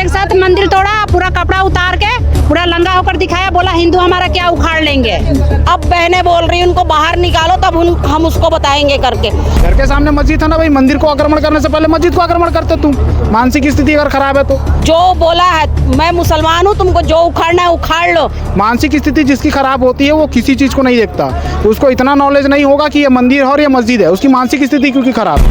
आते के साथ मंदिर तोड़ा, पूरा कपड़ा उतार के पूरा लंगा होकर दिखाया, बोला हिंदू हमारा क्या उखाड़ लेंगे। अब बहनें बोल रही उनको बाहर निकालो, तब हम उसको बताएंगे करके। घर के सामने मस्जिद है ना भाई, मंदिर को आक्रमण करने से पहले मस्जिद को आक्रमण करते तुम। मानसिक स्थिति अगर खराब है तो जो बोला है, मैं मुसलमान हूँ, तुमको जो उखाड़ना है उखाड़ लो। मानसिक स्थिति जिसकी खराब होती है वो किसी चीज को नहीं देखता, उसको इतना नॉलेज नहीं होगा कि ये मंदिर है और ये मस्जिद है, उसकी मानसिक स्थिति क्योंकि खराब।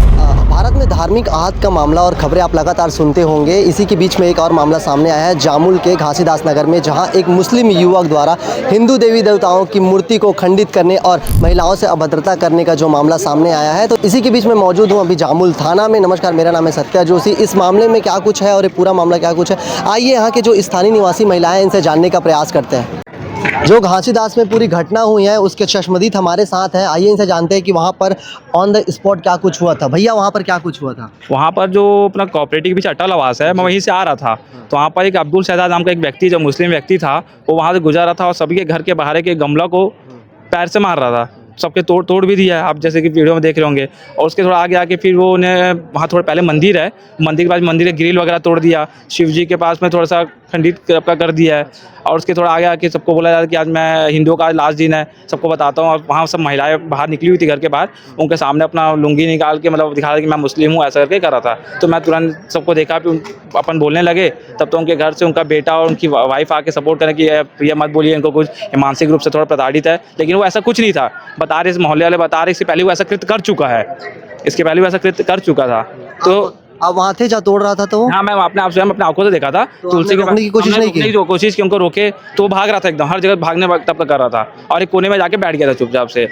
भारत में धार्मिक आहत का मामला और खबरें आप लगातार सुनते होंगे। इसी के बीच में एक और मामला सामने आया है जामुल के घासीदास नगर में, जहां एक मुस्लिम युवक द्वारा हिंदू देवी देवताओं की मूर्ति को खंडित करने और महिलाओं से अभद्रता करने का जो मामला सामने आया है। तो इसी के बीच में मौजूद हूं अभी जामुल थाना में। नमस्कार, मेरा नाम है सत्या जोशी। इस मामले में क्या कुछ है और ये पूरा मामला क्या कुछ है, आइए यहाँ के जो स्थानीय निवासी महिलाएं हैं इनसे जानने का प्रयास करते हैं। जो घासीदास में पूरी घटना हुई है उसके चश्मदीद हमारे साथ हैं, आइए इनसे जानते हैं कि वहाँ पर ऑन द स्पॉट क्या कुछ हुआ था। भैया वहाँ पर क्या कुछ हुआ था? वहाँ पर जो अपना कोऑपरेटिव के बीच अटल आवास है, मैं वहीं से आ रहा था, तो वहाँ पर एक अब्दुल शहजाद नाम का एक व्यक्ति, जो मुस्लिम व्यक्ति था, वो वहाँ से गुजर रहा था और सभी के घर के बाहर के गमला को पैर से मार रहा था। सबके तोड़ भी दिया है आप जैसे कि वीडियो में देख रहे होंगे। और उसके थोड़ा आगे आके फिर वो उन्हें वहाँ थोड़ा पहले मंदिर है, मंदिर के पास मंदिर के ग्रिल वगैरह तोड़ दिया, शिव जी के पास में थोड़ा सा खंडित कर दिया है। और उसके थोड़ा आगे आके सबको बोला जाता है कि आज मैं हिंदुओं का आज लास्ट दिन है, सबको बताता हूँ। और वहाँ सब महिलाएं बाहर निकली हुई थी घर के बाहर, उनके सामने अपना लुंगी निकाल के मतलब दिखा रहा कि मैं मुस्लिम हूँ, ऐसा करके कर रहा था। तो मैं तुरंत सबको देखा, फिर अपन बोलने लगे, तब तो उनके घर से उनका बेटा और उनकी वाइफ आके सपोर्ट करें कि ये मत बोलिए, इनको कुछ मानसिक रूप से थोड़ा प्रताड़ित है। लेकिन वो ऐसा कुछ नहीं था, बता रहे, इस मोहल्ले वाले बता रहे इससे पहले वो ऐसा कृत्य कर चुका है, इसके पहले वो ऐसा कृत्य कर चुका था। तो आप वहाँ थे जहाँ तोड़ रहा था? तो हाँ, मैं अपने आप स्वयं अपने आंखों से देखा था। तो तुलसी के रोकने की कोशिश नहीं की? जो कोशिश की उनको रोके, तो वो भाग रहा था, एकदम हर जगह भागने तब का कर रहा था। और एक कोने में जाके बैठ गया था चुपचाप से,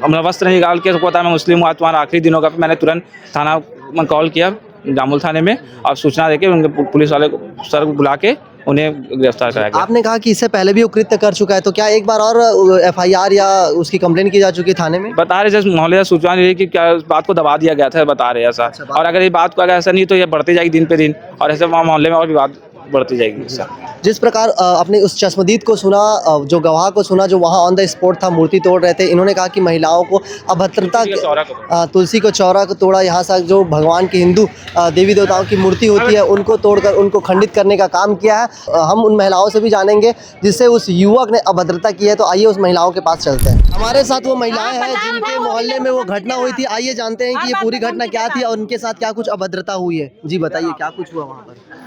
अपना वस्त्र निकाल के सबको बताया मैं मुस्लिम हूँ, आज तुम्हारा आखिरी दिनों का। मैंने तुरंत थाना में कॉल किया, जामुल थाने में, और सूचना देके उनके पुलिस वाले सर को बुला के उन्हें गिरफ्तार कराया गया। आपने कहा कि इससे पहले भी वो कृत्य कर चुका है, तो क्या एक बार और FIR या उसकी कंप्लेंट की जा चुकी है थाने में? बता रहे जैसे मोहल्ले से सूचना रही कि क्या इस बात को दबा दिया गया था, बता रहे ऐसा। और अगर ये बात को अगर ऐसा नहीं तो ये बढ़ती जाएगी दिन पे दिन, और ऐसे वहाँ मोहल्ले में और भी बात बढ़ती जाएगी। जिस प्रकार आपने उस चश्मदीद को सुना, जो गवाह को सुना जो वहाँ ऑन द स्पॉट था, मूर्ति तोड़ रहे थे, इन्होंने कहा कि महिलाओं को अभद्रता, तुलसी को चौरा को तोड़ा, यहाँ से जो भगवान के हिंदू देवी देवताओं की मूर्ति होती है उनको तोड़कर उनको खंडित करने का काम किया है। हम उन महिलाओं से भी जानेंगे जिससे उस युवक ने अभद्रता की है, तो आइए उस महिलाओं के पास चलते हैं। हमारे साथ वो महिलाएं हैं जिनके मोहल्ले में वो घटना हुई थी, आइए जानते हैं कि ये पूरी घटना क्या थी और उनके साथ क्या कुछ अभद्रता हुई है। जी बताइए, क्या कुछ हुआ वहाँ पर?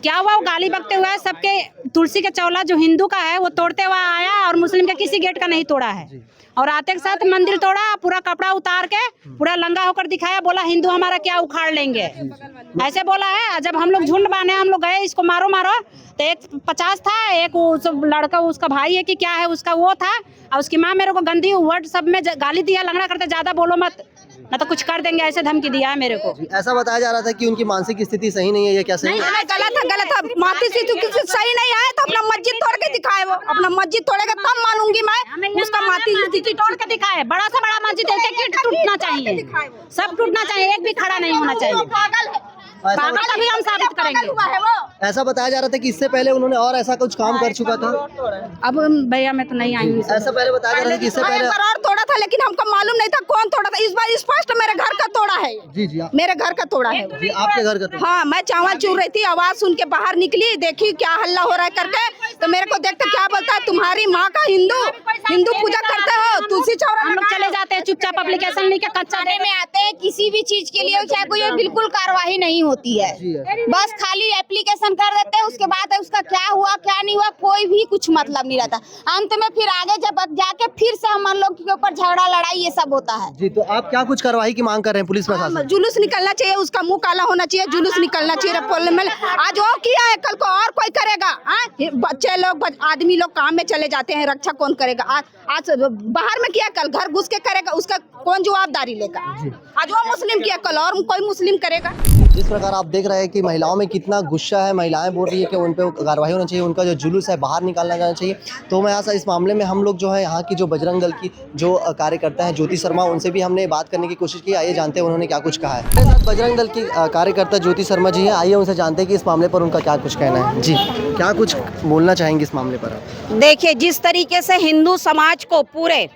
क्या हुआ, वो गाली बकते हुए सबके तुलसी का चौला जो हिंदू का है वो तोड़ते हुआ आया, और मुस्लिम का किसी गेट का नहीं तोड़ा है। और आते के साथ मंदिर तोड़ा, पूरा कपड़ा उतार के पूरा लंगा होकर दिखाया, बोला हिंदू हमारा क्या उखाड़ लेंगे, ऐसे बोला है। जब हम लोग झुंड बांधे, हम लोग गए इसको मारो मारो, तो एक 50 था, एक लड़का उसका भाई है कि क्या है उसका वो था, और उसकी माँ मेरे को गंदी वर्ड सब में गाली दिया, लंगड़ा करते ज्यादा बोलो मत ना तो कुछ कर देंगे, ऐसे धमकी दिया है मेरे को। ऐसा बताया जा रहा था कि उनकी मानसिक स्थिति सही नहीं है, ये क्या सही है? गलत है। मानसिक स्थिति सही नहीं है तो अपना मस्जिद तोड़ के दिखाए, वो अपना मस्जिद तोड़ेगा तब मानूंगी मैं उसका मानसिक स्थिति तोड़ के दिखाए। बड़ा से बड़ा मस्जिद एक टूटना चाहिए, सब टूटना चाहिए, एक भी खड़ा नहीं होना चाहिए। पागल अभी हम साबित करेंगे। ऐसा बताया जा रहा था कि इससे पहले उन्होंने और ऐसा कुछ काम कर चुका था। अब भैया मैं तो नहीं आई हूँ। ऐसा पहले बताया जा रहा था कि इससे पहले और तोड़ा था, लेकिन हमको मालूम नहीं था कौन तोड़ा था। इस बार स्पष्ट मेरे घर का तोड़ा है। जी जी, मेरे घर का तोड़ा है। जी, आपके घर का तोड़ा? हाँ, मैं चावल चूर रही थी, आवाज सुन के बाहर निकली, देखी क्या हल्ला हो रहा है करके, तो मेरे को देखते क्या बोलता है, तुम्हारी माँ का हिंदू पूजा करते हो, तुलसी चौरा। हम लोग चले जाते हैं चुपचाप, एप्लीकेशन लेके कच्चा में आते हैं, किसी भी चीज के लिए चाहे कोई बिल्कुल कार्रवाई नहीं होती है, बस खाली एप्लीकेशन कर देते हैं। उसके बाद उसका क्या हुआ क्या नहीं हुआ कोई भी कुछ मतलब नहीं रहता। अंत में फिर आगे जब जाके फिर से हम लोग के ऊपर झगड़ा लड़ाई ये सब होता है। जी, तो आप क्या कुछ कार्रवाई की मांग कर रहे हैं पुलिस प्रशासन? जुलूस निकलना चाहिए, उसका मुंह काला होना चाहिए, जुलूस निकलना चाहिए। आज वो किया है, कल को और कोई करेगा। बच्चे लोग आदमी लोग काम में चले जाते हैं, रक्षा कौन करेगा? आज बाहर में किया, कल घर घुस के करेगा, उसका कौन जवाबदारी लेगा? आज वो मुस्लिम किया, कल और कोई मुस्लिम करेगा। जिस प्रकार आप देख रहे हैं कि महिलाओं में कितना गुस्सा है, महिलाएं बोल रही है कि उन पे कार्रवाई होना चाहिए, उनका जो जुलूस है बाहर निकालना जाना चाहिए। तो मैं ऐसा इस मामले में हम लोग जो है यहाँ की जो बजरंग दल की जो कार्यकर्ता है ज्योति शर्मा, उनसे भी हमने बात करने की कोशिश की। आइए जानते हैं उन्होंने क्या कुछ कहा है। मेरे साथ बजरंग दल की कार्यकर्ता ज्योति शर्मा जी हैं, आइए उनसे जानते हैं कि इस मामले पर उनका क्या कुछ कहना है। जी, क्या कुछ बोलना चाहेंगे इस मामले पर? देखिए, जिस तरीके से हिंदू समाज को पूरे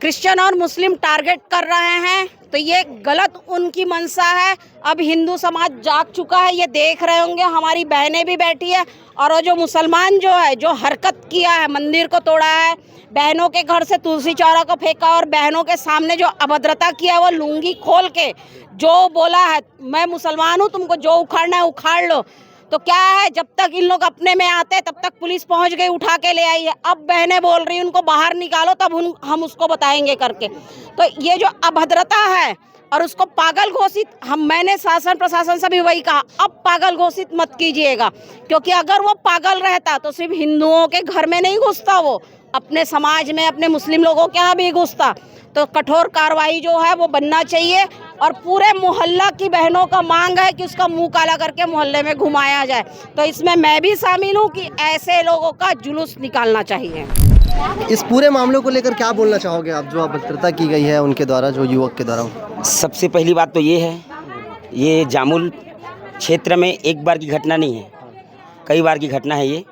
क्रिश्चियन और मुस्लिम टारगेट कर रहे हैं, तो ये गलत उनकी मंशा है। अब हिंदू समाज जाग चुका है, ये देख रहे होंगे, हमारी बहनें भी बैठी है। और वो जो मुसलमान जो है, जो हरकत किया है, मंदिर को तोड़ा है, बहनों के घर से तुलसी चौरा को फेंका और बहनों के सामने जो अभद्रता किया, वो लुंगी खोल के जो बोला है, मैं मुसलमान हूँ, तुमको जो उखाड़ना है उखाड़ लो। तो क्या है, जब तक इन लोग अपने में आते तब तक पुलिस पहुंच गई, उठा के ले आई है। अब बहनें बोल रही उनको बाहर निकालो, तब हम उसको बताएंगे करके। तो ये जो अभद्रता है और उसको पागल घोषित, मैंने शासन प्रशासन से भी वही कहा, अब पागल घोषित मत कीजिएगा, क्योंकि अगर वो पागल रहता तो सिर्फ हिंदुओं के घर में नहीं घुसता, वो अपने समाज में, अपने मुस्लिम लोगों के यहाँ भी घुसता। तो कठोर कार्रवाई जो है वो बनना चाहिए और पूरे मोहल्ला की बहनों का मांग है कि उसका मुंह काला करके मोहल्ले में घुमाया जाए। तो इसमें मैं भी शामिल हूँ कि ऐसे लोगों का जुलूस निकालना चाहिए। इस पूरे मामले को लेकर क्या बोलना चाहोगे आप, जो अभद्रता की गई है उनके द्वारा, जो युवक के द्वारा? सबसे पहली बात तो ये है, ये जामुल क्षेत्र में एक बार की घटना नहीं है, कई बार की घटना है ये।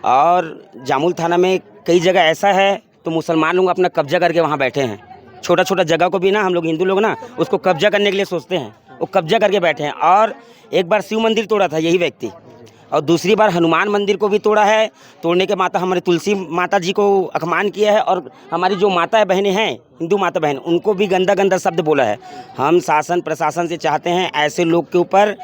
और जामुल थाना में कई जगह ऐसा है तो मुसलमान लोग अपना कब्जा करके वहाँ बैठे हैं। छोटा छोटा जगह को भी ना हम लोग हिंदू लोग ना उसको कब्जा करने के लिए सोचते हैं, वो कब्जा करके बैठे हैं। और एक बार शिव मंदिर तोड़ा था यही व्यक्ति, और दूसरी बार हनुमान मंदिर को भी तोड़ा है। तोड़ने के माता हमारे तुलसी माता जी को अपमान किया है, और हमारी जो माता बहनें हैं, हिंदू माता बहन, उनको भी गंदा गंदा शब्द बोला है। हम शासन प्रशासन से चाहते हैं ऐसे लोग के ऊपर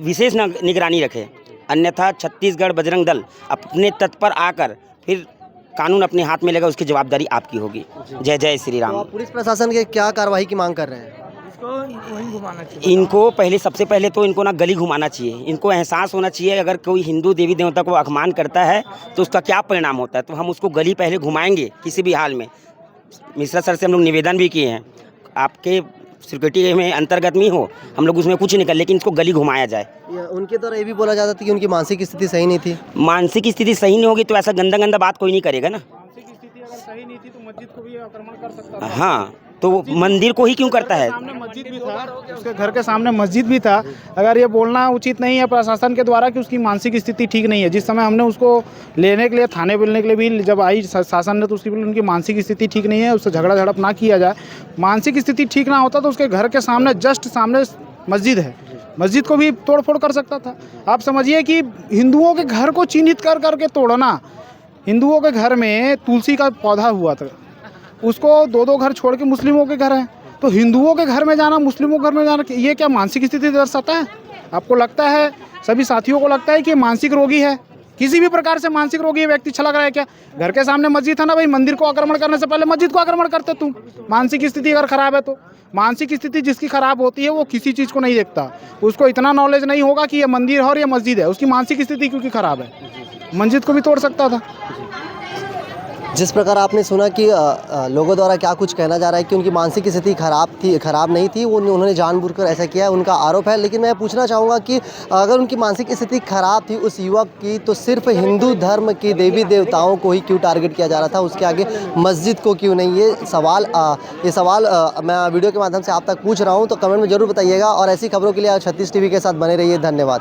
विशेष निगरानी रखे, अन्यथा छत्तीसगढ़ बजरंग दल अपने तत्पर आकर फिर कानून अपने हाथ में लेगा, उसकी जवाबदारी आपकी होगी। जय जय श्री राम। तो पुलिस प्रशासन के क्या कार्रवाई की मांग कर रहे हैं? इनको पहले, सबसे पहले तो इनको ना गली घुमाना चाहिए। इनको एहसास होना चाहिए अगर कोई हिंदू देवी देवता को अपमान करता है तो उसका क्या परिणाम होता है। तो हम उसको गली पहले घुमाएंगे किसी भी हाल में। मिश्रा सर से हम लोग निवेदन भी किए हैं, आपके सिक्योरिटी में अंतर्गत में हो, हम लोग उसमें कुछ नहीं कर, लेकिन इसको गली घुमाया जाए। उनके द्वारा ये भी बोला जाता था कि उनकी मानसिक स्थिति सही नहीं थी। मानसिक स्थिति सही नहीं होगी तो ऐसा गंदा गंदा बात कोई नहीं करेगा ना। मानसिक स्थिति अगर सही नहीं थी तो मस्जिद को भी आक्रमण कर सकता था। हाँ, तो मंदिर को ही क्यों करता है? सामने मस्जिद भी था, उसके घर के सामने मस्जिद भी था। अगर ये बोलना उचित नहीं है प्रशासन के द्वारा कि उसकी मानसिक स्थिति ठीक नहीं है, जिस समय हमने उसको लेने के लिए, थाने बोलने के लिए भी जब आई शासन ने, तो उसकी उनकी मानसिक स्थिति ठीक नहीं है, उससे झगड़ा झड़प ना किया जाए। मानसिक स्थिति ठीक ना होता तो उसके घर के सामने, जस्ट सामने मस्जिद है, मस्जिद को भी तोड़ फोड़ कर सकता था। आप समझिए कि हिंदुओं के घर को चिन्हित कर करके तोड़ना। हिंदुओं के घर में तुलसी का पौधा हुआ था, उसको दो घर छोड़ के मुस्लिमों के घर हैं, तो हिंदुओं के घर में जाना, मुस्लिमों के घर में जाना, ये क्या मानसिक स्थिति दर्शाता है? आपको लगता है, सभी साथियों को लगता है कि मानसिक रोगी है? किसी भी प्रकार से मानसिक रोगी व्यक्ति छलक रहा है क्या? घर के सामने मस्जिद था ना भाई, मंदिर को आक्रमण करने से पहले मस्जिद को आक्रमण करते तुम। मानसिक स्थिति अगर खराब है तो, मानसिक स्थिति जिसकी खराब होती है वो किसी चीज़ को नहीं देखता, उसको इतना नॉलेज नहीं होगा कि ये मंदिर है और ये मस्जिद है, उसकी मानसिक स्थिति क्योंकि खराब है, मस्जिद को भी तोड़ सकता था। जिस प्रकार आपने सुना कि लोगों द्वारा क्या कुछ कहना जा रहा है कि उनकी मानसिक स्थिति खराब नहीं थी, वो उन्होंने जानबूझकर ऐसा किया है, उनका आरोप है। लेकिन मैं पूछना चाहूँगा कि अगर उनकी मानसिक स्थिति खराब थी उस युवक की, तो सिर्फ हिंदू धर्म की देवी देवताओं को ही क्यों टारगेट किया जा रहा था, उसके आगे मस्जिद को क्यों नहीं? ये सवाल मैं वीडियो के माध्यम से आप तक पूछ रहा हूँ, तो कमेंट में ज़रूर बताइएगा। और ऐसी खबरों के लिए 36 टीवी के साथ बने रहिए। धन्यवाद।